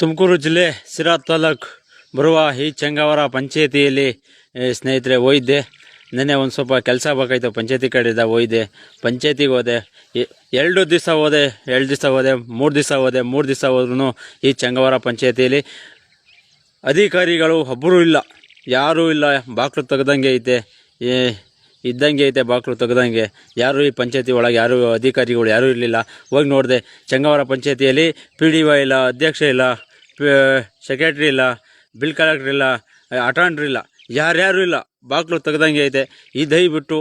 ತುಮಕೂರು ಜಿಲ್ಲೆ ಸಿರಾ ತಾಲೂಕು ಬರುವ ಈ ಚಂಗಾವರ ಪಂಚಾಯತಿಯಲ್ಲಿ ಸ್ನೇಹಿತರೆ ಹೋಗಿದ್ದೆ. ನೆನ್ನೆ ಒಂದು ಸ್ವಲ್ಪ ಕೆಲಸ ಬೇಕಾಯಿತು, ಪಂಚಾಯತಿ ಕಡೆಯಿಂದ ಹೋಗಿದ್ದೆ. ಪಂಚಾಯತಿಗೆ ಹೋದೆ, 2 ದಿವಸ ಹೋದೆ, 2 ದಿವಸ ಹೋದೆ, 3 ದಿವಸ ಹೋದೆ. 3 ದಿವಸ ಹೋದ್ರೂ ಈ ಚಂಗಾವರ ಪಂಚಾಯತಿಯಲ್ಲಿ ಅಧಿಕಾರಿಗಳು ಒಬ್ಬರೂ ಇಲ್ಲ, ಯಾರೂ ಇಲ್ಲ. ಬಾಕ್ಲು ತೆಗ್ದಂಗೆ ಐತೆ, ಇದ್ದಂಗೆ ಐತೆ, ಬಾಕ್ಲು ತೆಗ್ದಂಗೆ. ಯಾರು ಈ ಪಂಚಾಯತಿ ಒಳಗೆ ಯಾರು ಅಧಿಕಾರಿಗಳು ಯಾರೂ ಇರಲಿಲ್ಲ. ಹೋಗಿ ನೋಡಿದೆ, ಚಂಗಾವರ ಪಂಚಾಯತಿಯಲ್ಲಿ PDO ಇಲ್ಲ, ಅಧ್ಯಕ್ಷ ಇಲ್ಲ, ಸೆಕ್ರೆಟ್ರಿ ಇಲ್ಲ, ಬಿಲ್ ಕಲೆಕ್ಟರ್ ಇಲ್ಲ, ಅಟೆಂಡರ್ ಇಲ್ಲ, ಯಾರ್ಯಾರೂ ಇಲ್ಲ. ಬಾಕ್ಲು ತೆಗ್ದಂಗೆ ಐತೆ. ಈ ದಯವಿಟ್ಟು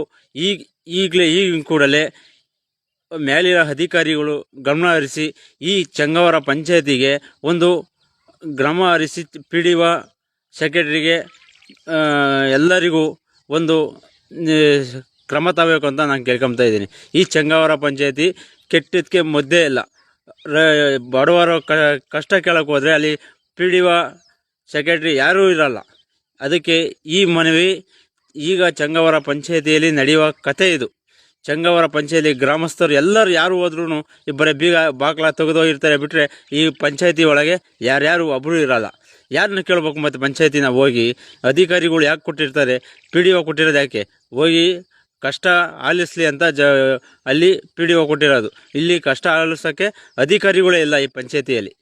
ಈಗಲೇ ಕೂಡಲೇ ಮೇಲಿನ ಅಧಿಕಾರಿಗಳು ಗಮನ ಹರಿಸಿ ಈ ಚಂಗಾವರ ಪಂಚಾಯತಿಗೆ ಒಂದು ಗಮನ ಹರಿಸಿ PDO ಸೆಕ್ರೆಟ್ರಿಗೆ ಎಲ್ಲರಿಗೂ ಒಂದು ಕ್ರಮ ತಗೋಬೇಕು ಅಂತ ನಾನು ಕೇಳ್ಕೊತಾ ಇದ್ದೀನಿ. ಈ ಚಂಗಾವರ ಪಂಚಾಯತಿ ಕೆಟ್ಟದಕ್ಕೆ ಮುದ್ದೆ ಇಲ್ಲ. ಬಡವರು ಕಷ್ಟ ಕೇಳಕ್ಕೆ ಹೋದರೆ ಅಲ್ಲಿ PDO ಸೆಕ್ರೆಟ್ರಿ ಯಾರೂ ಇರಲ್ಲ. ಅದಕ್ಕೆ ಈ ಮನವಿ ಈಗ ಚಂಗಾವರ ಪಂಚಾಯತಿಯಲ್ಲಿ ನಡೆಯುವ ಕಥೆ ಇದು. ಚಂಗಾವರ ಪಂಚಾಯತಿ ಗ್ರಾಮಸ್ಥರು ಎಲ್ಲರೂ ಯಾರು ಹೋದ್ರೂ ಇಬ್ಬರೇ ಬಾಗ್ಲ ತೆಗೆದೋಗಿರ್ತಾರೆ ಬಿಟ್ಟರೆ ಈ ಪಂಚಾಯತಿ ಒಳಗೆ ಯಾರ್ಯಾರು ಒಬ್ಬರು ಇರಲ್ಲ. ಯಾರನ್ನ ಕೇಳ್ಬೇಕು? ಮತ್ತು ಪಂಚಾಯತಿನ ಹೋಗಿ ಅಧಿಕಾರಿಗಳು ಯಾಕೆ ಕೊಟ್ಟಿರ್ತಾರೆ? PDO ಕೊಟ್ಟಿರೋದು ಯಾಕೆ? ಹೋಗಿ ಕಷ್ಟ ಆಲಿಸಲಿ ಅಂತ ಅಲ್ಲಿ PDO ಕೊಟ್ಟಿರೋದು. ಇಲ್ಲಿ ಕಷ್ಟ ಆಲಿಸೋಕ್ಕೆ ಅಧಿಕಾರಿಗಳೇ ಇಲ್ಲ ಈ ಪಂಚಾಯತಿಯಲ್ಲಿ.